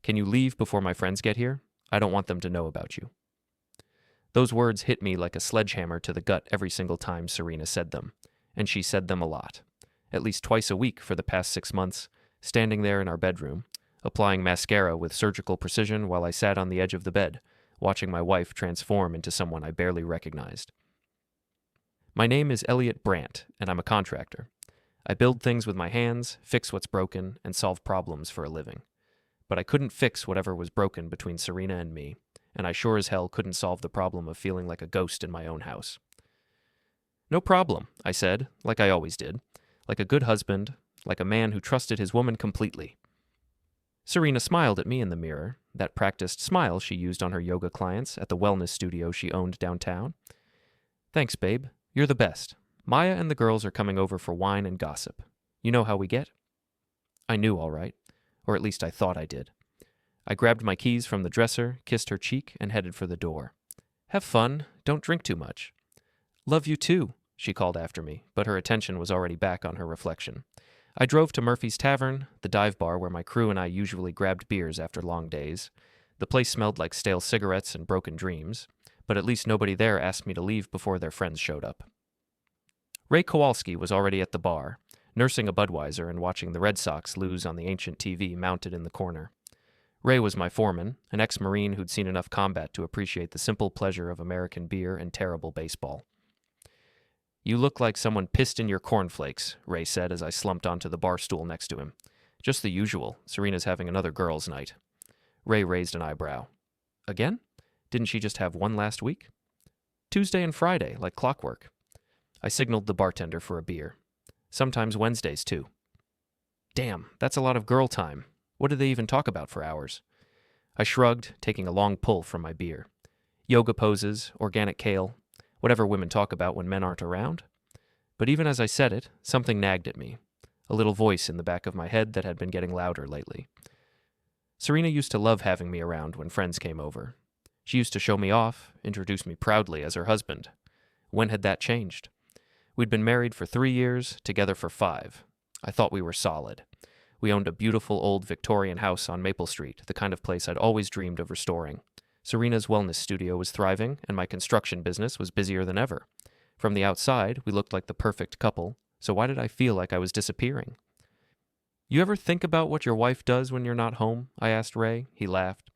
Can you leave before my friends get here? I don't want them to know about you." Those words hit me like a sledgehammer to the gut every single time Serena said them, and she said them a lot. At least twice a week for the past 6 months, standing there in our bedroom, applying mascara with surgical precision while I sat on the edge of the bed, watching my wife transform into someone I barely recognized. My name is Eliot Brandt, and I'm a contractor. I build things with my hands, fix what's broken, and solve problems for a living. But I couldn't fix whatever was broken between Serena and me, and I sure as hell couldn't solve the problem of feeling like a ghost in my own house. "No problem," I said, like I always did, like a good husband, like a man who trusted his woman completely. Serena smiled at me in the mirror, that practiced smile she used on her yoga clients at the wellness studio she owned downtown. "Thanks, babe. You're the best. Maya and the girls are coming over for wine and gossip. You know how we get?" I knew all right, or at least I thought I did. I grabbed my keys from the dresser, kissed her cheek, and headed for the door. "Have fun. Don't drink too much." "Love you too," she called after me, but her attention was already back on her reflection. I drove to Murphy's Tavern, the dive bar where my crew and I usually grabbed beers after long days. The place smelled like stale cigarettes and broken dreams, but at least nobody there asked me to leave before their friends showed up. Ray Kowalski was already at the bar, nursing a Budweiser and watching the Red Sox lose on the ancient TV mounted in the corner. Ray was my foreman, an ex-Marine who'd seen enough combat to appreciate the simple pleasure of American beer and terrible baseball. "You look like someone pissed in your cornflakes," Ray said as I slumped onto the bar stool next to him. "Just the usual. Serena's having another girls' night." Ray raised an eyebrow. "Again? Didn't she just have one last week?" "Tuesday and Friday, like clockwork." I signaled the bartender for a beer. "Sometimes Wednesdays, too." "Damn, that's a lot of girl time. What do they even talk about for hours?" I shrugged, taking a long pull from my beer. Yoga poses, organic kale, whatever women talk about when men aren't around. But even as I said it, something nagged at me, a little voice in the back of my head that had been getting louder lately. Serena used to love having me around when friends came over. She used to show me off, introduce me proudly as her husband. When had that changed? We'd been married for 3 years, together for 5. I thought we were solid. We owned a beautiful old Victorian house on Maple Street, the kind of place I'd always dreamed of restoring. Serena's wellness studio was thriving, and my construction business was busier than ever. From the outside, we looked like the perfect couple, so why did I feel like I was disappearing? "You ever think about what your wife does when you're not home?" I asked Ray. He laughed.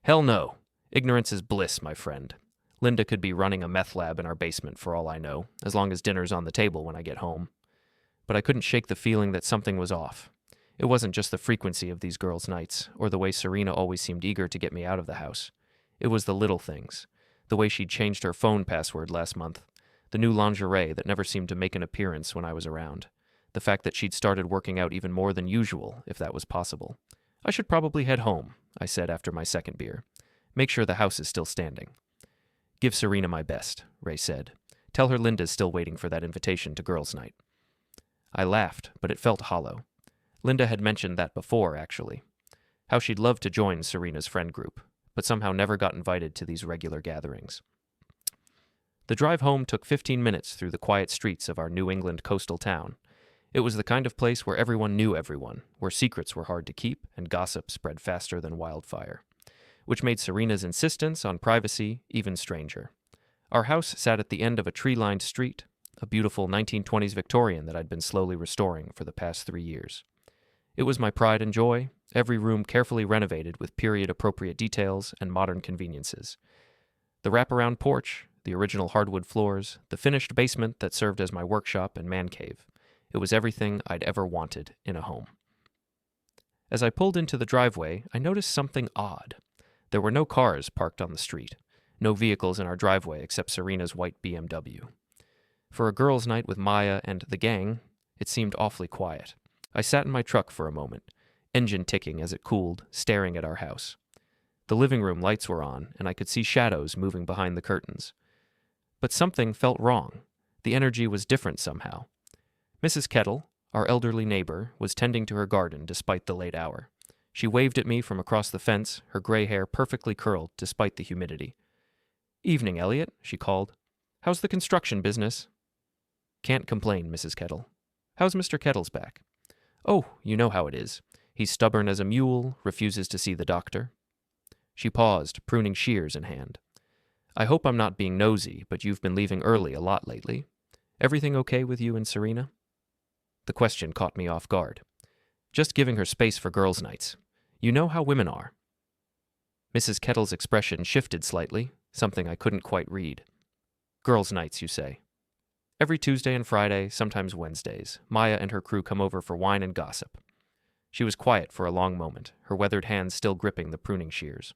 "Hell no. Ignorance is bliss, my friend. Linda could be running a meth lab in our basement for all I know, as long as dinner's on the table when I get home." But I couldn't shake the feeling that something was off. It wasn't just the frequency of these girls' nights, or the way Serena always seemed eager to get me out of the house. It was the little things. The way she'd changed her phone password last month. The new lingerie that never seemed to make an appearance when I was around. The fact that she'd started working out even more than usual, if that was possible. "I should probably head home," I said after my second beer. "Make sure the house is still standing." "Give Serena my best," Ray said. "Tell her Linda's still waiting for that invitation to girls' night." I laughed, but it felt hollow. Linda had mentioned that before, actually. How she'd love to join Serena's friend group, but somehow never got invited to these regular gatherings. The drive home took 15 minutes through the quiet streets of our New England coastal town. It was the kind of place where everyone knew everyone, where secrets were hard to keep and gossip spread faster than wildfire, which made Serena's insistence on privacy even stranger. Our house sat at the end of a tree-lined street, a beautiful 1920s Victorian that I'd been slowly restoring for the past 3 years. It was my pride and joy, every room carefully renovated with period-appropriate details and modern conveniences. The wraparound porch, the original hardwood floors, the finished basement that served as my workshop and man cave. It was everything I'd ever wanted in a home. As I pulled into the driveway, I noticed something odd. There were no cars parked on the street, no vehicles in our driveway except Serena's white BMW. For a girls' night with Maya and the gang, it seemed awfully quiet. I sat in my truck for a moment, engine ticking as it cooled, staring at our house. The living room lights were on, and I could see shadows moving behind the curtains. But something felt wrong. The energy was different somehow. Mrs. Kettle, our elderly neighbor, was tending to her garden despite the late hour. She waved at me from across the fence, her gray hair perfectly curled despite the humidity. "Evening, Eliot," she called. "How's the construction business?" "Can't complain, Mrs. Kettle." "How's Mr. Kettle's back?" "Oh, you know how it is. He's stubborn as a mule, refuses to see the doctor. She paused, pruning shears in hand. I hope I'm not being nosy, but you've been leaving early a lot lately. Everything okay with you and Serena? The question caught me off guard. Just giving her space for girls' nights. You know how women are. Mrs. Kettle's expression shifted slightly, something I couldn't quite read. Girls' nights, you say. Every Tuesday and Friday, sometimes Wednesdays, Maya and her crew come over for wine and gossip. She was quiet for a long moment, her weathered hands still gripping the pruning shears.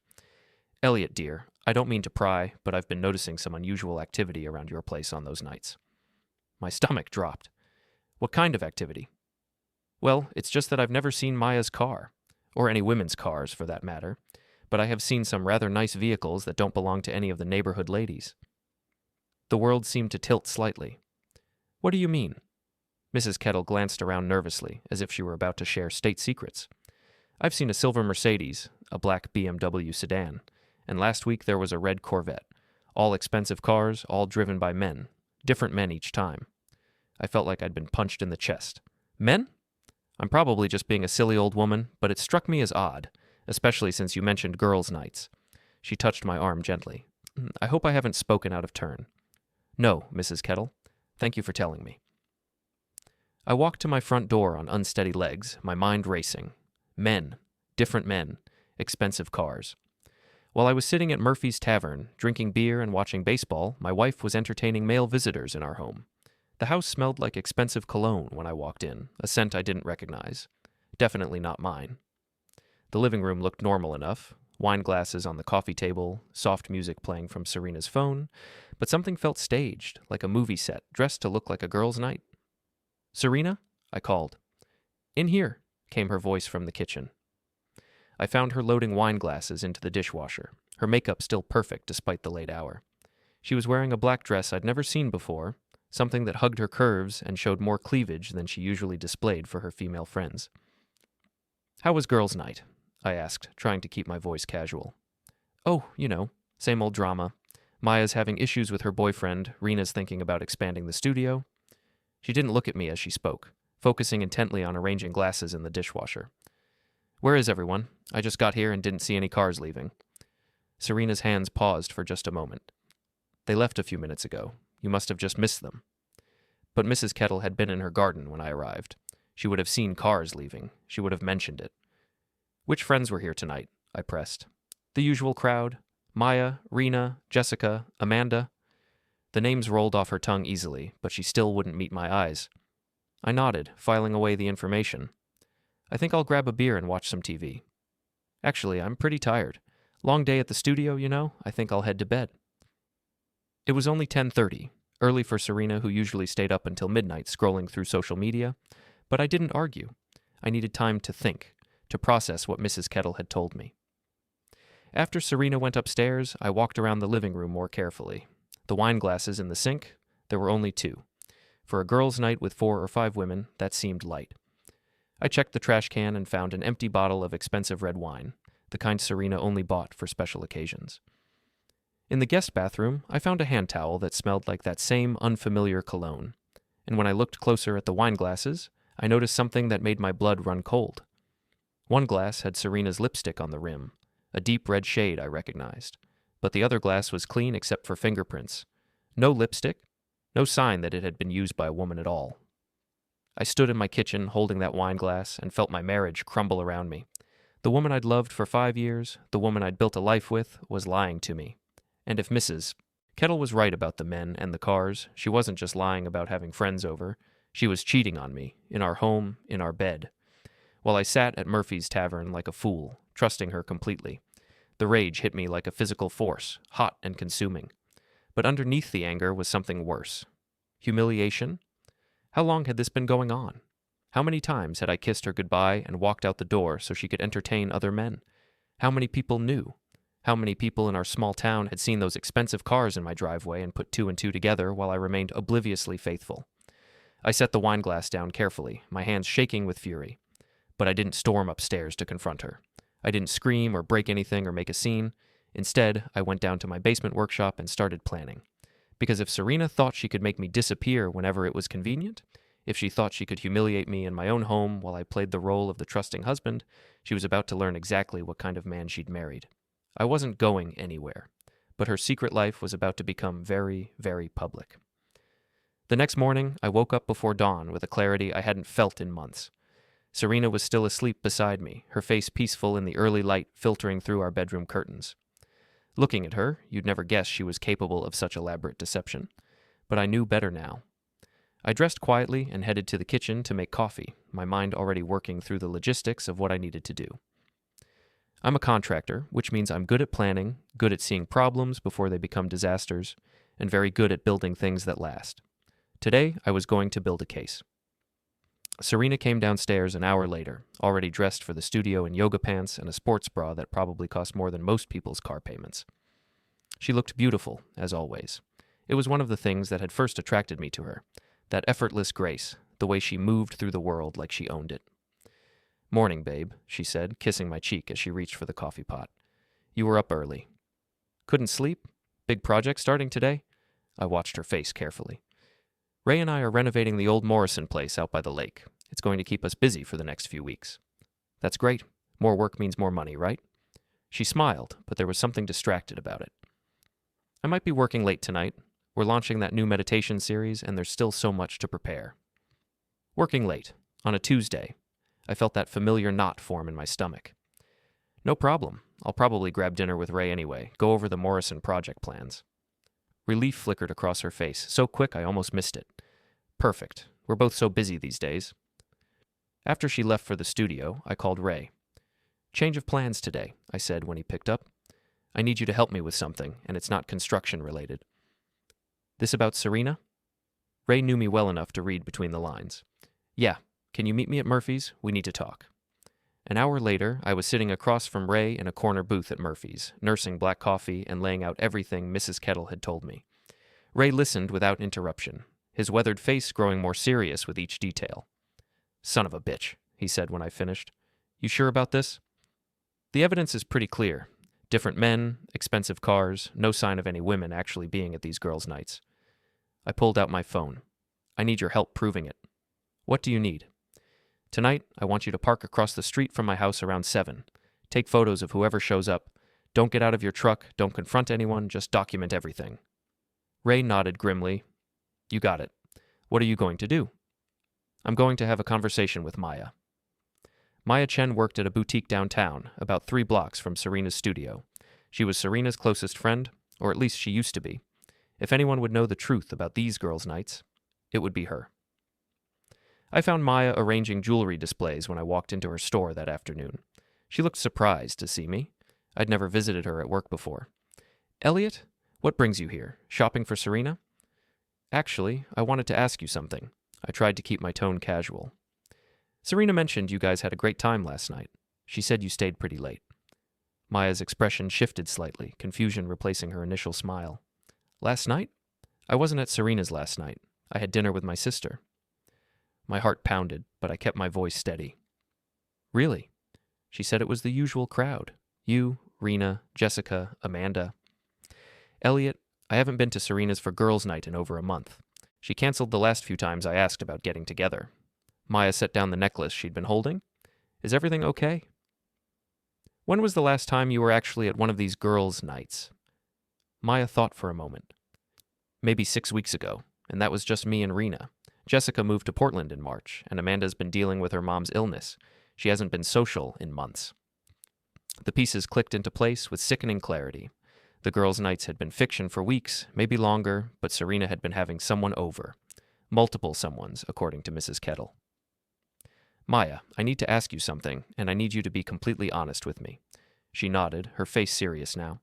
Eliot, dear, I don't mean to pry, but I've been noticing some unusual activity around your place on those nights. My stomach dropped. What kind of activity? Well, it's just that I've never seen Maya's car, or any women's cars for that matter, but I have seen some rather nice vehicles that don't belong to any of the neighborhood ladies. The world seemed to tilt slightly. What do you mean? Mrs. Kettle glanced around nervously, as if she were about to share state secrets. I've seen a silver Mercedes, a black BMW sedan, and last week there was a red Corvette. All expensive cars, all driven by men. Different men each time. I felt like I'd been punched in the chest. Men? I'm probably just being a silly old woman, but it struck me as odd, especially since you mentioned girls' nights. She touched my arm gently. I hope I haven't spoken out of turn. No, Mrs. Kettle. Thank you for telling me. I walked to my front door on unsteady legs, my mind racing. Men. Different men. Expensive cars. While I was sitting at Murphy's Tavern, drinking beer and watching baseball, my wife was entertaining male visitors in our home. The house smelled like expensive cologne when I walked in, a scent I didn't recognize. Definitely not mine. The living room looked normal enough, wine glasses on the coffee table, soft music playing from Serena's phone, but something felt staged, like a movie set, dressed to look like a girls' night. Serena? I called. In here, came her voice from the kitchen. I found her loading wine glasses into the dishwasher, her makeup still perfect despite the late hour. She was wearing a black dress I'd never seen before, something that hugged her curves and showed more cleavage than she usually displayed for her female friends. How was girls' night? I asked, trying to keep my voice casual. Oh, you know, same old drama. Maya's having issues with her boyfriend, Rena's thinking about expanding the studio. She didn't look at me as she spoke, focusing intently on arranging glasses in the dishwasher. Where is everyone? I just got here and didn't see any cars leaving. Serena's hands paused for just a moment. They left a few minutes ago. You must have just missed them. But Mrs. Kettle had been in her garden when I arrived. She would have seen cars leaving. She would have mentioned it. Which friends were here tonight? I pressed. The usual crowd. Maya, Rena, Jessica, Amanda. The names rolled off her tongue easily, but she still wouldn't meet my eyes. I nodded, filing away the information. I think I'll grab a beer and watch some TV. Actually, I'm pretty tired. Long day at the studio, you know. I think I'll head to bed. It was only 10:30, early for Serena, who usually stayed up until midnight scrolling through social media, but I didn't argue. I needed time to think, to process what Mrs. Kettle had told me. After Serena went upstairs, I walked around the living room more carefully. The wine glasses in the sink, there were only 2. For a girls' night with 4 or 5 women, that seemed light. I checked the trash can and found an empty bottle of expensive red wine, the kind Serena only bought for special occasions. In the guest bathroom, I found a hand towel that smelled like that same unfamiliar cologne, and when I looked closer at the wine glasses, I noticed something that made my blood run cold. One glass had Serena's lipstick on the rim, a deep red shade I recognized, but the other glass was clean except for fingerprints. No lipstick, no sign that it had been used by a woman at all. I stood in my kitchen holding that wine glass and felt my marriage crumble around me. The woman I'd loved for 5 years, the woman I'd built a life with, was lying to me. And if Mrs. Kettle was right about the men and the cars, she wasn't just lying about having friends over. She was cheating on me, in our home, in our bed. While I sat at Murphy's Tavern like a fool, trusting her completely, the rage hit me like a physical force, hot and consuming. But underneath the anger was something worse. Humiliation? How long had this been going on? How many times had I kissed her goodbye and walked out the door so she could entertain other men? How many people knew? How many people in our small town had seen those expensive cars in my driveway and put 2 and 2 together while I remained obliviously faithful? I set the wine glass down carefully, my hands shaking with fury. But I didn't storm upstairs to confront her. I didn't scream or break anything or make a scene. Instead, I went down to my basement workshop and started planning. Because if Serena thought she could make me disappear whenever it was convenient, If she thought she could humiliate me in my own home while I played the role of the trusting husband, she was about to learn exactly what kind of man she'd married. I wasn't going anywhere, but her secret life was about to become very, very public. The next morning, I woke up before dawn with a clarity I hadn't felt in months. Serena was still asleep beside me, her face peaceful in the early light filtering through our bedroom curtains. Looking at her, you'd never guess she was capable of such elaborate deception. But I knew better now. I dressed quietly and headed to the kitchen to make coffee, my mind already working through the logistics of what I needed to do. I'm a contractor, which means I'm good at planning, good at seeing problems before they become disasters, and very good at building things that last. Today, I was going to build a case. Serena came downstairs an hour later, already dressed for the studio in yoga pants and a sports bra that probably cost more than most people's car payments. She looked beautiful, as always. It was one of the things that had first attracted me to her, that effortless grace, the way she moved through the world like she owned it. "Morning, babe," she said, kissing my cheek as she reached for the coffee pot. "You were up early." "Couldn't sleep? Big project starting today?" I watched her face carefully. "Ray and I are renovating the old Morrison place out by the lake. It's going to keep us busy for the next few weeks." "That's great. More work means more money, right?" She smiled, but there was something distracted about it. "I might be working late tonight. We're launching that new meditation series, and there's still so much to prepare." Working late, on a Tuesday. I felt that familiar knot form in my stomach. "No problem. I'll probably grab dinner with Ray anyway, go over the Morrison project plans." Relief flickered across her face, so quick I almost missed it. "Perfect. We're both so busy these days." After she left for the studio, I called Ray. "Change of plans today," I said when he picked up. "I need you to help me with something, and it's not construction related." "This about Serena?" Ray knew me well enough to read between the lines. "Yeah. Can you meet me at Murphy's? We need to talk." An hour later, I was sitting across from Ray in a corner booth at Murphy's, nursing black coffee and laying out everything Mrs. Kettle had told me. Ray listened without interruption, his weathered face growing more serious with each detail. "Son of a bitch," he said when I finished. "You sure about this?" "The evidence is pretty clear. Different men, expensive cars, no sign of any women actually being at these girls' nights." I pulled out my phone. "I need your help proving it." "What do you need?" "Tonight, I want you to park across the street from my house around 7. Take photos of whoever shows up. Don't get out of your truck, don't confront anyone, just document everything." Ray nodded grimly. "You got it. What are you going to do?" "I'm going to have a conversation with Maya." Maya Chen worked at a boutique downtown, about 3 blocks from Serena's studio. She was Serena's closest friend, or at least she used to be. If anyone would know the truth about these girls' nights, it would be her. I found Maya arranging jewelry displays when I walked into her store that afternoon. She looked surprised to see me. I'd never visited her at work before. "Eliot, what brings you here? Shopping for Serena?" "Actually, I wanted to ask you something." I tried to keep my tone casual. "Serena mentioned you guys had a great time last night. She said you stayed pretty late." Maya's expression shifted slightly, confusion replacing her initial smile. "Last night? I wasn't at Serena's last night. I had dinner with my sister." My heart pounded, but I kept my voice steady. "Really?" She said it was the usual crowd. You, Rena, Jessica, Amanda. "Eliot, I haven't been to Serena's for girls' night in over a month. She canceled the last few times I asked about getting together." Maya set down the necklace she'd been holding. "Is everything okay?" "When was the last time you were actually at one of these girls' nights?" Maya thought for a moment. "Maybe 6 weeks ago, and that was just me and Rena. Jessica moved to Portland in March, and Amanda's been dealing with her mom's illness. She hasn't been social in months." The pieces clicked into place with sickening clarity. The girls' nights had been fiction for weeks, maybe longer, but Serena had been having someone over. Multiple someones, according to Mrs. Kettle. "Maya, I need to ask you something, and I need you to be completely honest with me." She nodded, her face serious now.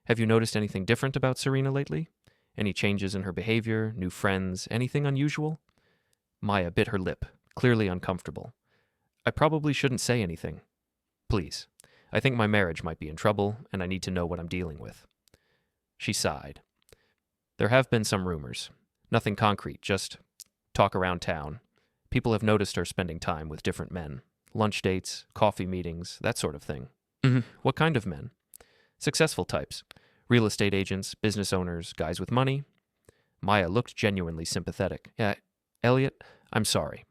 "Have you noticed anything different about Serena lately? Any changes in her behavior, new friends, anything unusual?" Maya bit her lip, clearly uncomfortable. "I probably shouldn't say anything. Please. I think my marriage might be in trouble, and I need to know what I'm dealing with." She sighed. "There have been some rumors. Nothing concrete, just talk around town. People have noticed her spending time with different men. Lunch dates, coffee meetings, that sort of thing." "What kind of men?" "Successful types. Real estate agents, business owners, guys with money." Maya looked genuinely sympathetic. "Yeah, Eliot, I'm sorry.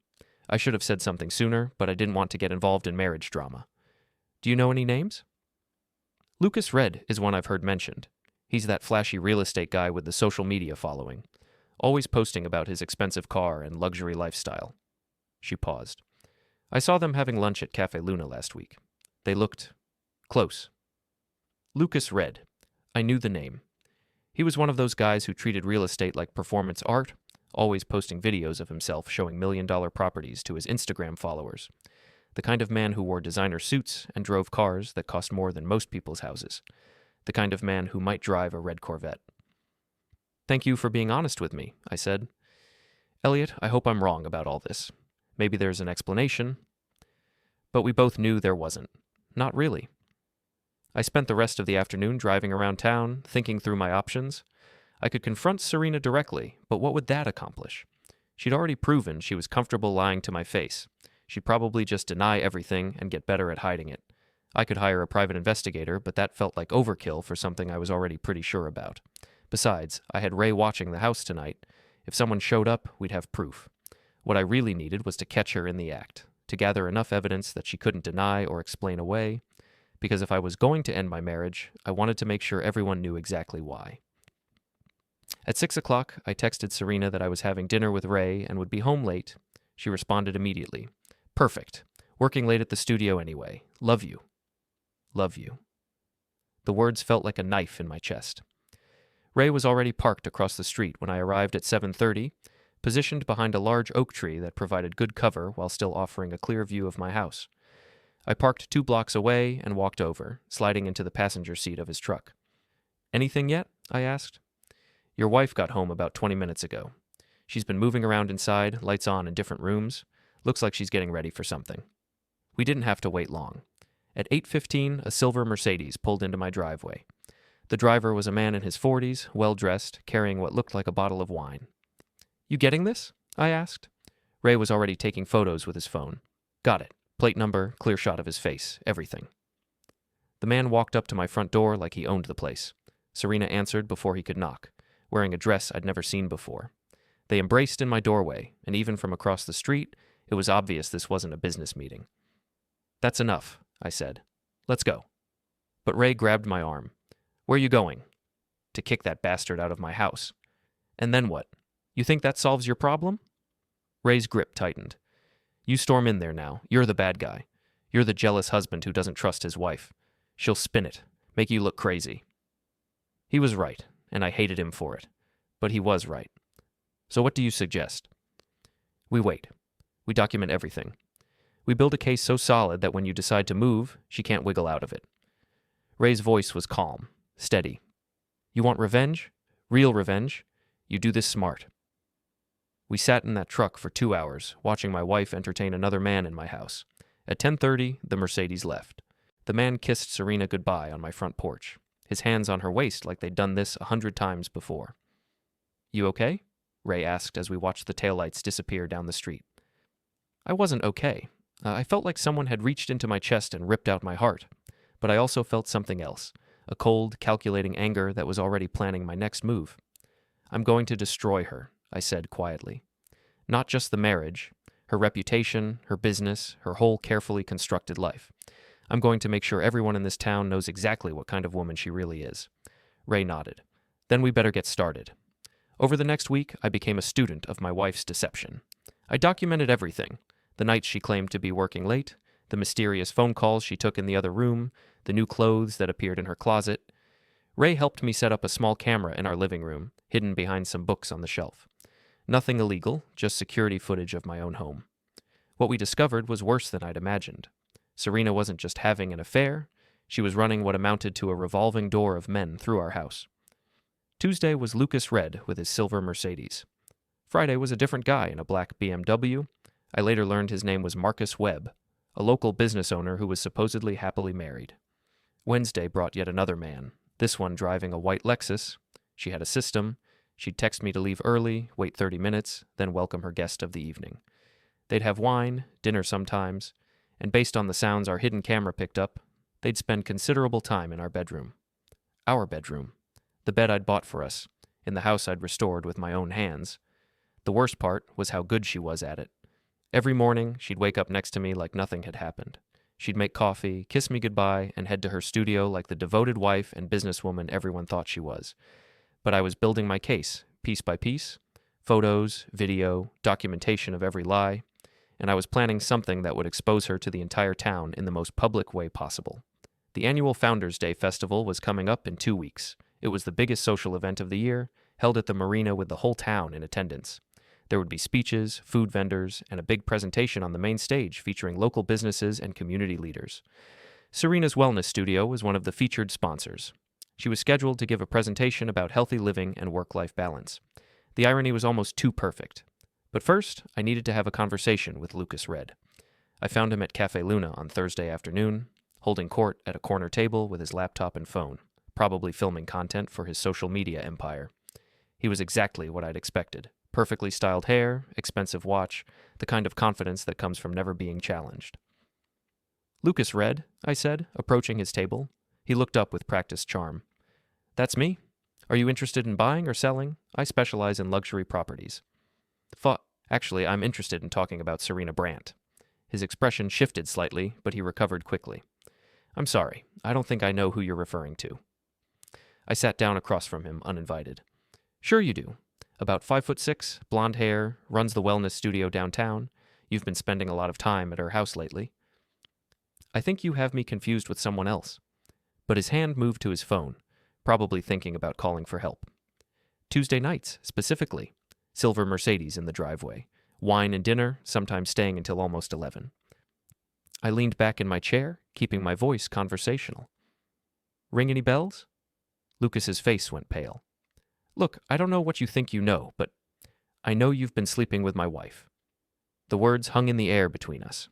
I should have said something sooner, but I didn't want to get involved in marriage drama. Do you know any names? Lucas Red is one I've heard mentioned. He's that flashy real estate guy with the social media following, always posting about his expensive car and luxury lifestyle. She paused. I saw them having lunch at Cafe Luna last week. They looked close. Lucas Red. I knew the name. He was one of those guys who treated real estate like performance art, always posting videos of himself showing million-dollar properties to his Instagram followers. The kind of man who wore designer suits and drove cars that cost more than most people's houses. The kind of man who might drive a red Corvette. Thank you for being honest with me, I said. Eliot, I hope I'm wrong about all this. Maybe there's an explanation. But we both knew there wasn't. Not really. I spent the rest of the afternoon driving around town, thinking through my options. I could confront Serena directly, but what would that accomplish? She'd already proven she was comfortable lying to my face. She'd probably just deny everything and get better at hiding it. I could hire a private investigator, but that felt like overkill for something I was already pretty sure about. Besides, I had Ray watching the house tonight. If someone showed up, we'd have proof. What I really needed was to catch her in the act, to gather enough evidence that she couldn't deny or explain away, because if I was going to end my marriage, I wanted to make sure everyone knew exactly why. At 6 o'clock, I texted Serena that I was having dinner with Ray and would be home late. She responded immediately. Perfect. Working late at the studio anyway. Love you. Love you. The words felt like a knife in my chest. Ray was already parked across the street when I arrived at 7:30, positioned behind a large oak tree that provided good cover while still offering a clear view of my house. I parked 2 blocks away and walked over, sliding into the passenger seat of his truck. Anything yet? I asked. Your wife got home about 20 minutes ago. She's been moving around inside, lights on in different rooms. Looks like she's getting ready for something. We didn't have to wait long. At 8:15, a silver Mercedes pulled into my driveway. The driver was a man in his 40s, well-dressed, carrying what looked like a bottle of wine. You getting this? I asked. Ray was already taking photos with his phone. Got it. Plate number, clear shot of his face, everything. The man walked up to my front door like he owned the place. Serena answered before he could knock, wearing a dress I'd never seen before. They embraced in my doorway, and even from across the street, it was obvious this wasn't a business meeting. That's enough, I said. Let's go. But Ray grabbed my arm. Where are you going? To kick that bastard out of my house. And then what? You think that solves your problem? Ray's grip tightened. You storm in there now. You're the bad guy. You're the jealous husband who doesn't trust his wife. She'll spin it, make you look crazy. He was right, and I hated him for it. But he was right. So what do you suggest? We wait. We document everything. We build a case so solid that when you decide to move, she can't wiggle out of it. Ray's voice was calm, steady. You want revenge? Real revenge? You do this smart. We sat in that truck for 2 hours, watching my wife entertain another man in my house. At 10:30, the Mercedes left. The man kissed Serena goodbye on my front porch, his hands on her waist like they'd done this 100 times before. You okay? Ray asked as we watched the taillights disappear down the street. I wasn't okay. I felt like someone had reached into my chest and ripped out my heart. But I also felt something else, a cold, calculating anger that was already planning my next move. I'm going to destroy her, I said quietly. Not just the marriage, her reputation, her business, her whole carefully constructed life. I'm going to make sure everyone in this town knows exactly what kind of woman she really is. Ray nodded. Then we better get started. Over the next week, I became a student of my wife's deception. I documented everything. The nights she claimed to be working late, the mysterious phone calls she took in the other room, the new clothes that appeared in her closet. Ray helped me set up a small camera in our living room, hidden behind some books on the shelf. Nothing illegal, just security footage of my own home. What we discovered was worse than I'd imagined. Serena wasn't just having an affair, she was running what amounted to a revolving door of men through our house. Tuesday was Lucas Red with his silver Mercedes. Friday was a different guy in a black BMW. I later learned his name was Marcus Webb, a local business owner who was supposedly happily married. Wednesday brought yet another man, this one driving a white Lexus. She had a system. She'd text me to leave early, wait 30 minutes, then welcome her guest of the evening. They'd have wine, dinner sometimes, and based on the sounds our hidden camera picked up, they'd spend considerable time in our bedroom. Our bedroom. The bed I'd bought for us, in the house I'd restored with my own hands. The worst part was how good she was at it. Every morning, she'd wake up next to me like nothing had happened. She'd make coffee, kiss me goodbye, and head to her studio like the devoted wife and businesswoman everyone thought she was. But I was building my case, piece by piece, photos, video, documentation of every lie, and I was planning something that would expose her to the entire town in the most public way possible. The annual Founders Day Festival was coming up in 2 weeks. It was the biggest social event of the year, held at the marina with the whole town in attendance. There would be speeches, food vendors, and a big presentation on the main stage featuring local businesses and community leaders. Serena's Wellness Studio was one of the featured sponsors. She was scheduled to give a presentation about healthy living and work-life balance. The irony was almost too perfect. But first, I needed to have a conversation with Lucas Red. I found him at Cafe Luna on Thursday afternoon, holding court at a corner table with his laptop and phone, probably filming content for his social media empire. He was exactly what I'd expected. Perfectly styled hair, expensive watch, the kind of confidence that comes from never being challenged. "Lucas Red," I said, approaching his table. He looked up with practiced charm. "That's me. Are you interested in buying or selling? I specialize in luxury properties." Actually, I'm interested in talking about Serena Brandt. His expression shifted slightly, but he recovered quickly. "I'm sorry, I don't think I know who you're referring to." I sat down across from him, uninvited. "Sure you do. About 5'6", blonde hair, runs the wellness studio downtown. You've been spending a lot of time at her house lately." "I think you have me confused with someone else." But his hand moved to his phone, probably thinking about calling for help. "Tuesday nights, specifically. Silver Mercedes in the driveway. Wine and dinner, sometimes staying until almost 11. I leaned back in my chair, keeping my voice conversational. "Ring any bells?" Lucas's face went pale. "Look, I don't know what you think you know, but I know you've been sleeping with my wife." The words hung in the air between us.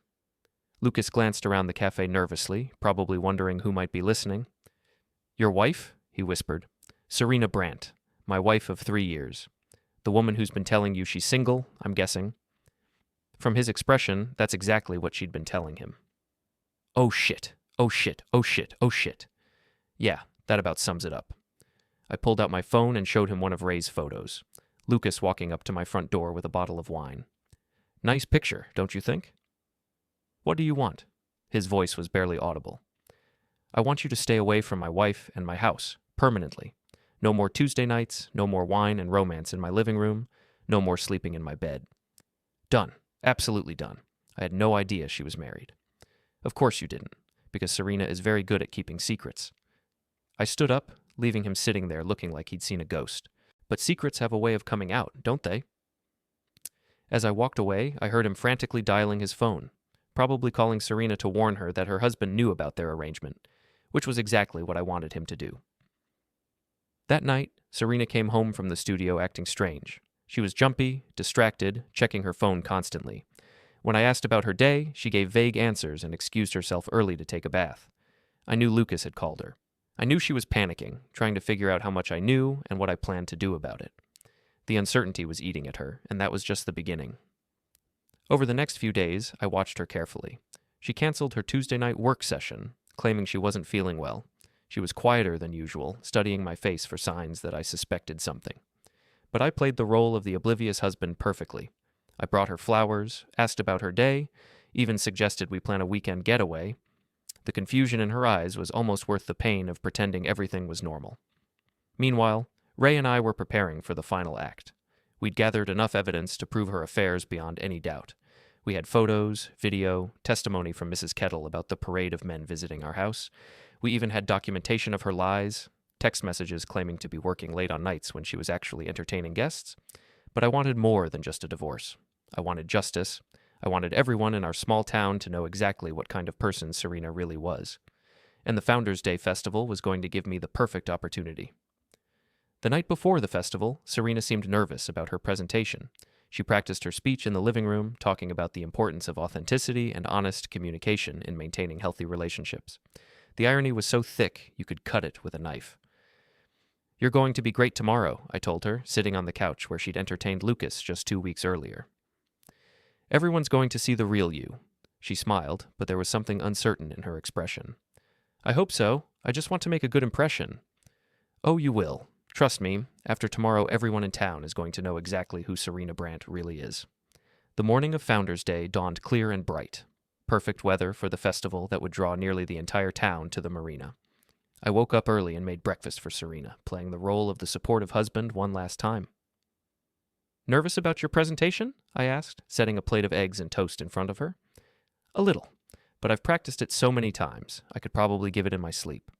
Lucas glanced around the cafe nervously, probably wondering who might be listening. "Your wife?" he whispered. "Serena Brandt, my wife of 3 years. The woman who's been telling you she's single, I'm guessing." From his expression, that's exactly what she'd been telling him. Oh shit, oh shit, oh shit, oh shit. Yeah, that about sums it up. I pulled out my phone and showed him one of Ray's photos. Lucas walking up to my front door with a bottle of wine. "Nice picture, don't you think?" "What do you want?" His voice was barely audible. "I want you to stay away from my wife and my house, permanently. No more Tuesday nights, no more wine and romance in my living room, no more sleeping in my bed. Done. Absolutely done. I had no idea she was married." "Of course you didn't, because Serena is very good at keeping secrets." I stood up, leaving him sitting there looking like he'd seen a ghost. But secrets have a way of coming out, don't they? As I walked away, I heard him frantically dialing his phone, probably calling Serena to warn her that her husband knew about their arrangement, which was exactly what I wanted him to do. That night, Serena came home from the studio acting strange. She was jumpy, distracted, checking her phone constantly. When I asked about her day, she gave vague answers and excused herself early to take a bath. I knew Lucas had called her. I knew she was panicking, trying to figure out how much I knew and what I planned to do about it. The uncertainty was eating at her, and that was just the beginning. Over the next few days, I watched her carefully. She canceled her Tuesday night work session, claiming she wasn't feeling well. She was quieter than usual, studying my face for signs that I suspected something. But I played the role of the oblivious husband perfectly. I brought her flowers, asked about her day, even suggested we plan a weekend getaway. The confusion in her eyes was almost worth the pain of pretending everything was normal. Meanwhile, Ray and I were preparing for the final act. We'd gathered enough evidence to prove her affairs beyond any doubt. We had photos, video, testimony from Mrs. Kettle about the parade of men visiting our house. We even had documentation of her lies, text messages claiming to be working late on nights when she was actually entertaining guests. But I wanted more than just a divorce. I wanted justice. I wanted everyone in our small town to know exactly what kind of person Serena really was. And the Founders Day Festival was going to give me the perfect opportunity. The night before the festival, Serena seemed nervous about her presentation. She practiced her speech in the living room, talking about the importance of authenticity and honest communication in maintaining healthy relationships. The irony was so thick, you could cut it with a knife. "You're going to be great tomorrow," I told her, sitting on the couch where she'd entertained Lucas just 2 weeks earlier. "Everyone's going to see the real you." She smiled, but there was something uncertain in her expression. "I hope so. I just want to make a good impression." "Oh, you will. Trust me, after tomorrow everyone in town is going to know exactly who Serena Brandt really is. The morning of Founders Day dawned clear and bright. Perfect weather for the festival that would draw nearly the entire town to the marina. I woke up early and made breakfast for Serena, playing the role of the supportive husband one last time. "Nervous about your presentation?" I asked, setting a plate of eggs and toast in front of her. "A little, but I've practiced it so many times, I could probably give it in my sleep."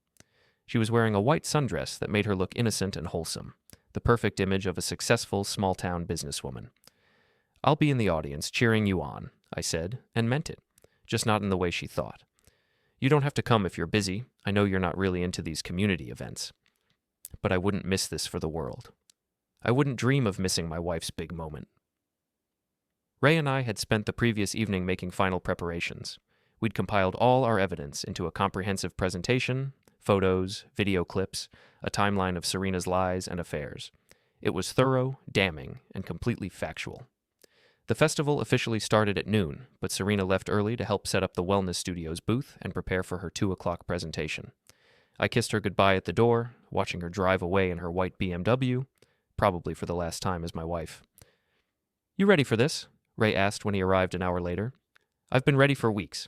She was wearing a white sundress that made her look innocent and wholesome, the perfect image of a successful small-town businesswoman. "I'll be in the audience cheering you on," I said, and meant it, just not in the way she thought. "You don't have to come if you're busy. I know you're not really into these community events." But I wouldn't miss this for the world. I wouldn't dream of missing my wife's big moment. Ray and I had spent the previous evening making final preparations. We'd compiled all our evidence into a comprehensive presentation, photos, video clips, a timeline of Serena's lies and affairs. It was thorough, damning, and completely factual. The festival officially started at noon, but Serena left early to help set up the Wellness Studio's booth and prepare for her 2 o'clock presentation. I kissed her goodbye at the door, watching her drive away in her white BMW, probably for the last time as my wife. "You ready for this?" Ray asked when he arrived an hour later. "I've been ready for weeks."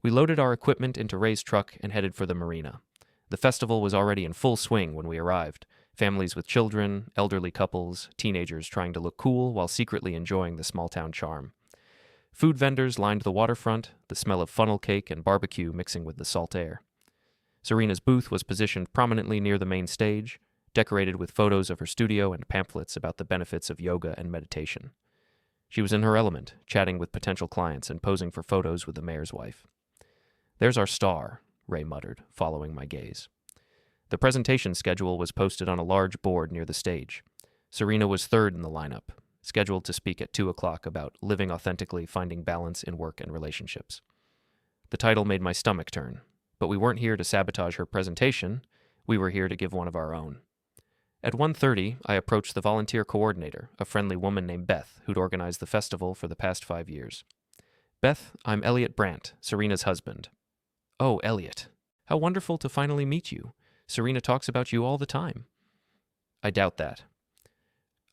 We loaded our equipment into Ray's truck and headed for the marina. The festival was already in full swing when we arrived. Families with children, elderly couples, teenagers trying to look cool while secretly enjoying the small-town charm. Food vendors lined the waterfront, the smell of funnel cake and barbecue mixing with the salt air. Serena's booth was positioned prominently near the main stage, decorated with photos of her studio and pamphlets about the benefits of yoga and meditation. She was in her element, chatting with potential clients and posing for photos with the mayor's wife. "There's our star," Ray muttered, following my gaze. The presentation schedule was posted on a large board near the stage. Serena was third in the lineup, scheduled to speak at 2 o'clock about living authentically, finding balance in work and relationships. The title made my stomach turn, but we weren't here to sabotage her presentation. We were here to give one of our own. At 1:30, I approached the volunteer coordinator, a friendly woman named Beth, who'd organized the festival for the past 5 years. "Beth, I'm Eliot Brandt, Serena's husband." "Oh, Eliot. How wonderful to finally meet you. Serena talks about you all the time." "I doubt that."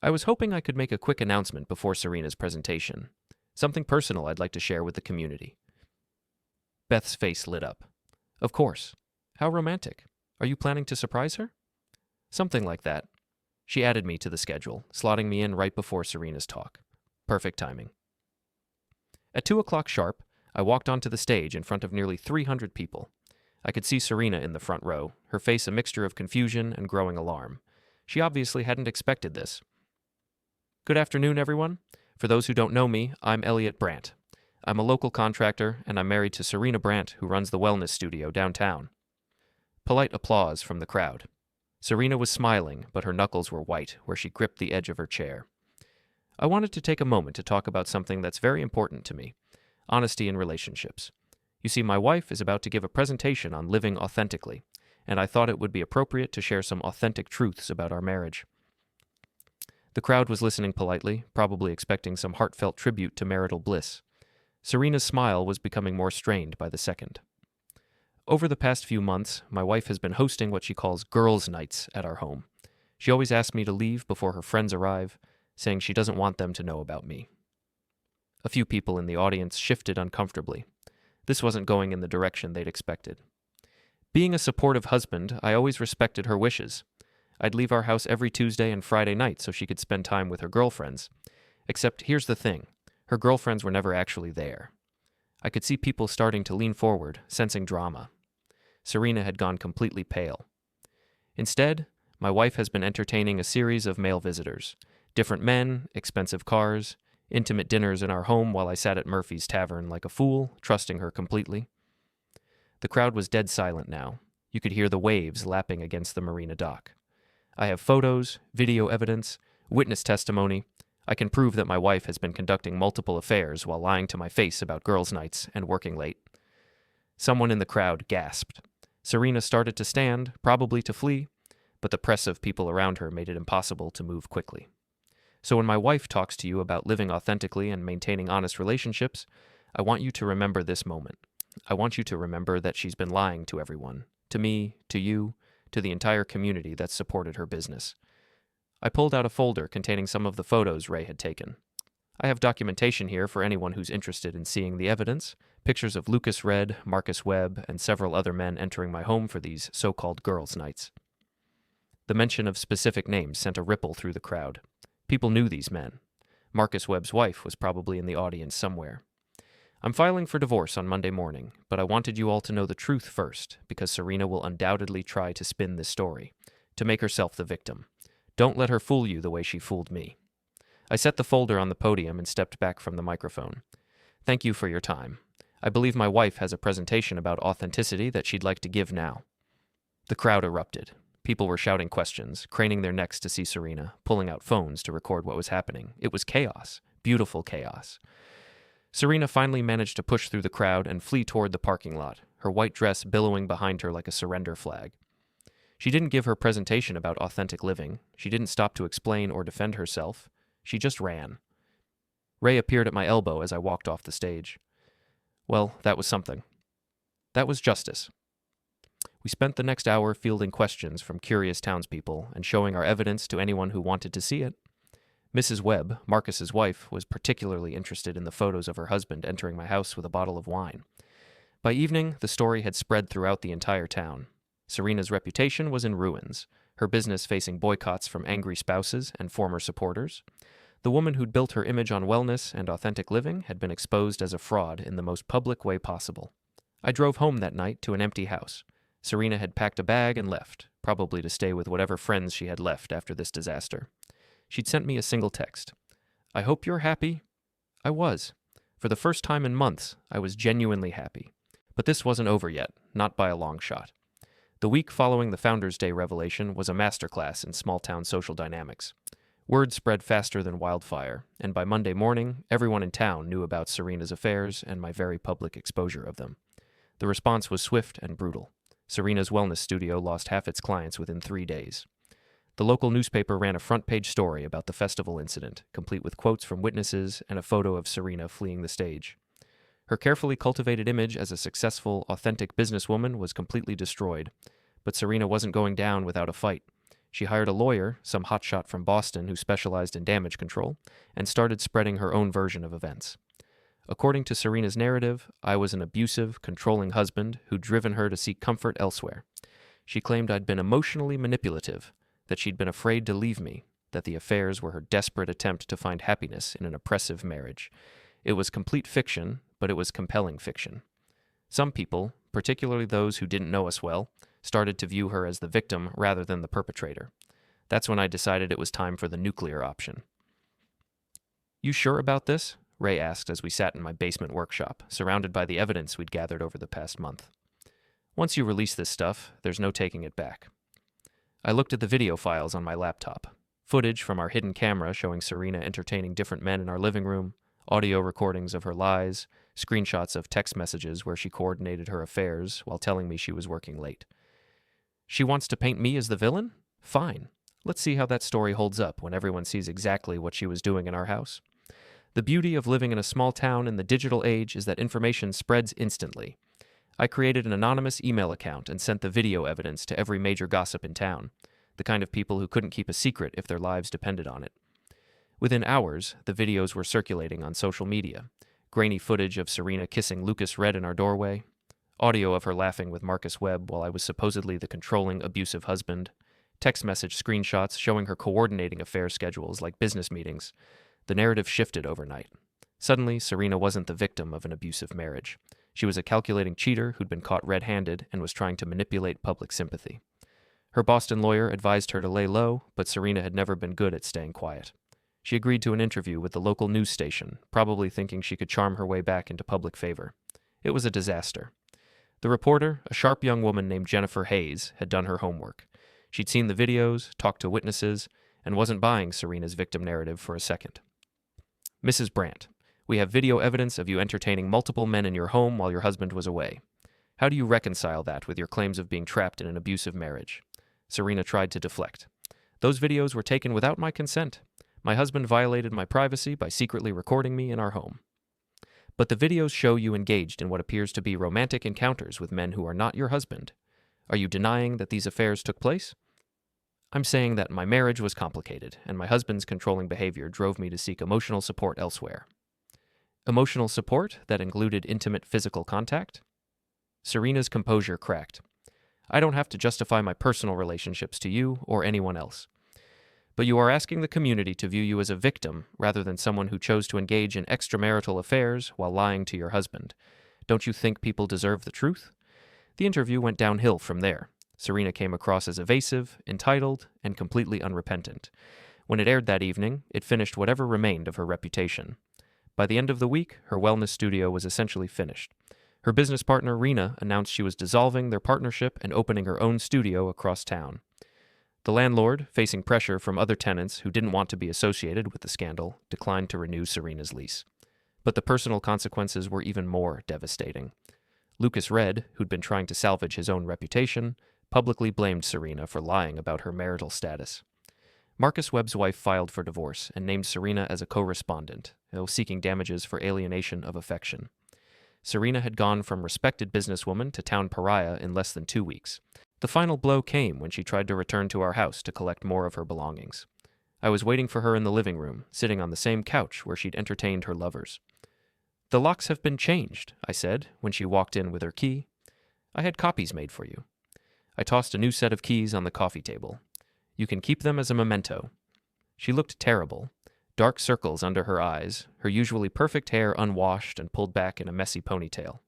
"I was hoping I could make a quick announcement before Serena's presentation. Something personal I'd like to share with the community." Beth's face lit up. "Of course. How romantic. Are you planning to surprise her?" "Something like that." She added me to the schedule, slotting me in right before Serena's talk. Perfect timing. At 2 o'clock sharp, I walked onto the stage in front of nearly 300 people. I could see Serena in the front row, her face a mixture of confusion and growing alarm. She obviously hadn't expected this. "Good afternoon, everyone. For those who don't know me, I'm Eliot Brandt. I'm a local contractor, and I'm married to Serena Brandt, who runs the Wellness Studio downtown." Polite applause from the crowd. Serena was smiling, but her knuckles were white where she gripped the edge of her chair. "I wanted to take a moment to talk about something that's very important to me: honesty in relationships. You see, my wife is about to give a presentation on living authentically, and I thought it would be appropriate to share some authentic truths about our marriage." The crowd was listening politely, probably expecting some heartfelt tribute to marital bliss. Serena's smile was becoming more strained by the second. "Over the past few months, my wife has been hosting what she calls girls' nights at our home. She always asks me to leave before her friends arrive, saying she doesn't want them to know about me." A few people in the audience shifted uncomfortably. This wasn't going in the direction they'd expected. Being a supportive husband, I always respected her wishes. I'd leave our house every Tuesday and Friday night so she could spend time with her girlfriends. Except here's the thing: her girlfriends were never actually there. I could see people starting to lean forward, sensing drama. Serena had gone completely pale. "Instead, my wife has been entertaining a series of male visitors. Different men, expensive cars, intimate dinners in our home while I sat at Murphy's Tavern like a fool, trusting her completely." The crowd was dead silent now. You could hear the waves lapping against the marina dock. I have photos, video evidence, witness testimony. I can prove that my wife has been conducting multiple affairs while lying to my face about girls' nights and working late. Someone in the crowd gasped. Serena started to stand, probably to flee, but the press of people around her made it impossible to move quickly. So when my wife talks to you about living authentically and maintaining honest relationships, I want you to remember this moment. I want you to remember that she's been lying to everyone, to me, to you, to the entire community that supported her business. I pulled out a folder containing some of the photos Ray had taken. I have documentation here for anyone who's interested in seeing the evidence, pictures of Lucas Red, Marcus Webb, and several other men entering my home for these so-called girls' nights. The mention of specific names sent a ripple through the crowd. People knew these men. Marcus Webb's wife was probably in the audience somewhere. I'm filing for divorce on Monday morning, but I wanted you all to know the truth first, because Serena will undoubtedly try to spin this story, to make herself the victim. Don't let her fool you the way she fooled me. I set the folder on the podium and stepped back from the microphone. Thank you for your time. I believe my wife has a presentation about authenticity that she'd like to give now. The crowd erupted. People were shouting questions, craning their necks to see Serena, pulling out phones to record what was happening. It was chaos. Beautiful chaos. Serena finally managed to push through the crowd and flee toward the parking lot, her white dress billowing behind her like a surrender flag. She didn't give her presentation about authentic living. She didn't stop to explain or defend herself. She just ran. Ray appeared at my elbow as I walked off the stage. Well, that was something. That was justice. We spent the next hour fielding questions from curious townspeople and showing our evidence to anyone who wanted to see it. Mrs. Webb, Marcus's wife, was particularly interested in the photos of her husband entering my house with a bottle of wine. By evening, the story had spread throughout the entire town. Serena's reputation was in ruins, her business facing boycotts from angry spouses and former supporters. The woman who'd built her image on wellness and authentic living had been exposed as a fraud in the most public way possible. I drove home that night to an empty house. Serena had packed a bag and left, probably to stay with whatever friends she had left after this disaster. She'd sent me a single text. I hope you're happy. I was. For the first time in months, I was genuinely happy. But this wasn't over yet, not by a long shot. The week following the Founders' Day revelation was a masterclass in small-town social dynamics. Word spread faster than wildfire, and by Monday morning, everyone in town knew about Serena's affairs and my very public exposure of them. The response was swift and brutal. Serena's wellness studio lost half its clients within 3 days. The local newspaper ran a front-page story about the festival incident, complete with quotes from witnesses and a photo of Serena fleeing the stage. Her carefully cultivated image as a successful, authentic businesswoman was completely destroyed, but Serena wasn't going down without a fight. She hired a lawyer, some hotshot from Boston who specialized in damage control, and started spreading her own version of events. According to Serena's narrative, I was an abusive, controlling husband who'd driven her to seek comfort elsewhere. She claimed I'd been emotionally manipulative, that she'd been afraid to leave me, that the affairs were her desperate attempt to find happiness in an oppressive marriage. It was complete fiction, but it was compelling fiction. Some people, particularly those who didn't know us well, started to view her as the victim rather than the perpetrator. That's when I decided it was time for the nuclear option. You sure about this? Ray asked as we sat in my basement workshop, surrounded by the evidence we'd gathered over the past month. Once you release this stuff, there's no taking it back. I looked at the video files on my laptop. Footage from our hidden camera showing Serena entertaining different men in our living room, audio recordings of her lies, screenshots of text messages where she coordinated her affairs while telling me she was working late. She wants to paint me as the villain? Fine. Let's see how that story holds up when everyone sees exactly what she was doing in our house. The beauty of living in a small town in the digital age is that information spreads instantly. I created an anonymous email account and sent the video evidence to every major gossip in town, the kind of people who couldn't keep a secret if their lives depended on it. Within hours, the videos were circulating on social media. Grainy footage of Serena kissing Lucas Red in our doorway, audio of her laughing with Marcus Webb while I was supposedly the controlling, abusive husband, text message screenshots showing her coordinating affair schedules like business meetings. The narrative shifted overnight. Suddenly, Serena wasn't the victim of an abusive marriage. She was a calculating cheater who'd been caught red-handed and was trying to manipulate public sympathy. Her Boston lawyer advised her to lay low, but Serena had never been good at staying quiet. She agreed to an interview with the local news station, probably thinking she could charm her way back into public favor. It was a disaster. The reporter, a sharp young woman named Jennifer Hayes, had done her homework. She'd seen the videos, talked to witnesses, and wasn't buying Serena's victim narrative for a second. Mrs. Brandt, we have video evidence of you entertaining multiple men in your home while your husband was away. How do you reconcile that with your claims of being trapped in an abusive marriage? Serena tried to deflect. Those videos were taken without my consent. My husband violated my privacy by secretly recording me in our home. But the videos show you engaged in what appears to be romantic encounters with men who are not your husband. Are you denying that these affairs took place? I'm saying that my marriage was complicated, and my husband's controlling behavior drove me to seek emotional support elsewhere. Emotional support that included intimate physical contact? Serena's composure cracked. I don't have to justify my personal relationships to you or anyone else. But you are asking the community to view you as a victim rather than someone who chose to engage in extramarital affairs while lying to your husband. Don't you think people deserve the truth? The interview went downhill from there. Serena came across as evasive, entitled, and completely unrepentant. When it aired that evening, it finished whatever remained of her reputation. By the end of the week, her wellness studio was essentially finished. Her business partner, Rena, announced she was dissolving their partnership and opening her own studio across town. The landlord, facing pressure from other tenants who didn't want to be associated with the scandal, declined to renew Serena's lease. But the personal consequences were even more devastating. Lucas Red, who'd been trying to salvage his own reputation, publicly blamed Serena for lying about her marital status. Marcus Webb's wife filed for divorce and named Serena as a co-respondent, seeking damages for alienation of affection. Serena had gone from respected businesswoman to town pariah in less than 2 weeks. The final blow came when she tried to return to our house to collect more of her belongings. I was waiting for her in the living room, sitting on the same couch where she'd entertained her lovers. "The locks have been changed," I said, when she walked in with her key. "I had copies made for you." I tossed a new set of keys on the coffee table. "You can keep them as a memento." She looked terrible. Dark circles under her eyes, her usually perfect hair unwashed and pulled back in a messy ponytail.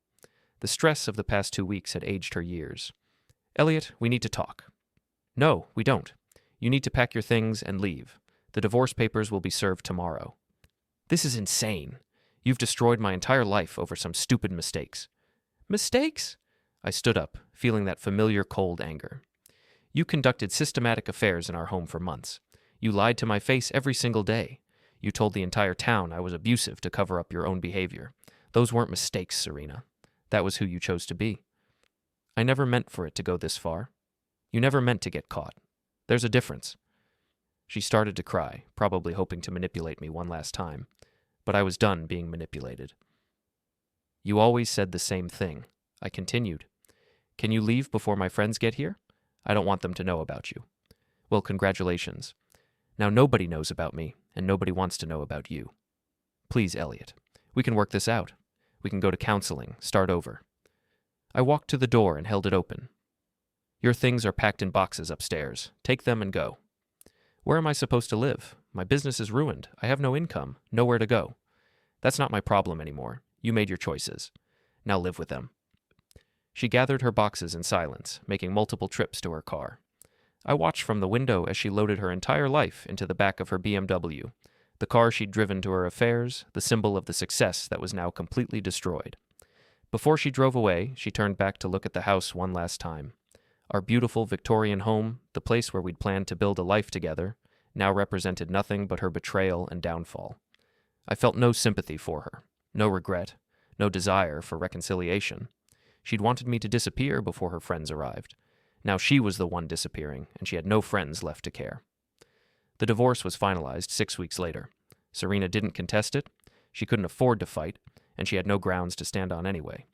The stress of the past 2 weeks had aged her years. "Eliot, we need to talk." "No, we don't. You need to pack your things and leave. The divorce papers will be served tomorrow." "This is insane. You've destroyed my entire life over some stupid mistakes." "Mistakes?" I stood up, feeling that familiar cold anger. "You conducted systematic affairs in our home for months. You lied to my face every single day. You told the entire town I was abusive to cover up your own behavior. Those weren't mistakes, Serena. That was who you chose to be. I never meant for it to go this far. You never meant to get caught. There's a difference." She started to cry, probably hoping to manipulate me one last time. But I was done being manipulated. "You always said the same thing," I continued. "Can you leave before my friends get here? I don't want them to know about you." "Well, congratulations. Now nobody knows about me, and nobody wants to know about you. Please, Eliot, we can work this out. We can go to counseling, start over." I walked to the door and held it open. "Your things are packed in boxes upstairs. Take them and go." "Where am I supposed to live? My business is ruined. I have no income, nowhere to go." "That's not my problem anymore. You made your choices. Now live with them." She gathered her boxes in silence, making multiple trips to her car. I watched from the window as she loaded her entire life into the back of her BMW, the car she'd driven to her affairs, the symbol of the success that was now completely destroyed. Before she drove away, she turned back to look at the house one last time. Our beautiful Victorian home, the place where we'd planned to build a life together, now represented nothing but her betrayal and downfall. I felt no sympathy for her, no regret, no desire for reconciliation. She'd wanted me to disappear before her friends arrived. Now she was the one disappearing, and she had no friends left to care. The divorce was finalized 6 weeks later. Serena didn't contest it, she couldn't afford to fight, and she had no grounds to stand on anyway.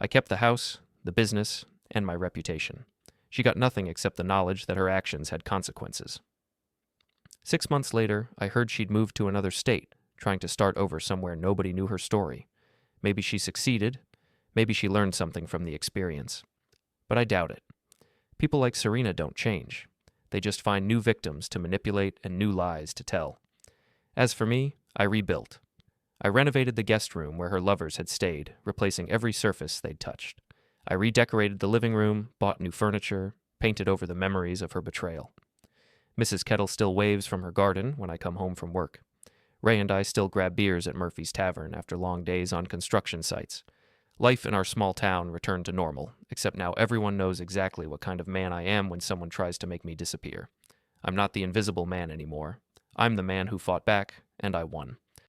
I kept the house, the business, and my reputation. She got nothing except the knowledge that her actions had consequences. 6 months later, I heard she'd moved to another state, trying to start over somewhere nobody knew her story. Maybe she succeeded, maybe she learned something from the experience. But I doubt it. People like Serena don't change. They just find new victims to manipulate and new lies to tell. As for me, I rebuilt. I renovated the guest room where her lovers had stayed, replacing every surface they'd touched. I redecorated the living room, bought new furniture, painted over the memories of her betrayal. Mrs. Kettle still waves from her garden when I come home from work. Ray and I still grab beers at Murphy's Tavern after long days on construction sites. Life in our small town returned to normal, except now everyone knows exactly what kind of man I am when someone tries to make me disappear. I'm not the invisible man anymore. I'm the man who fought back, and I won.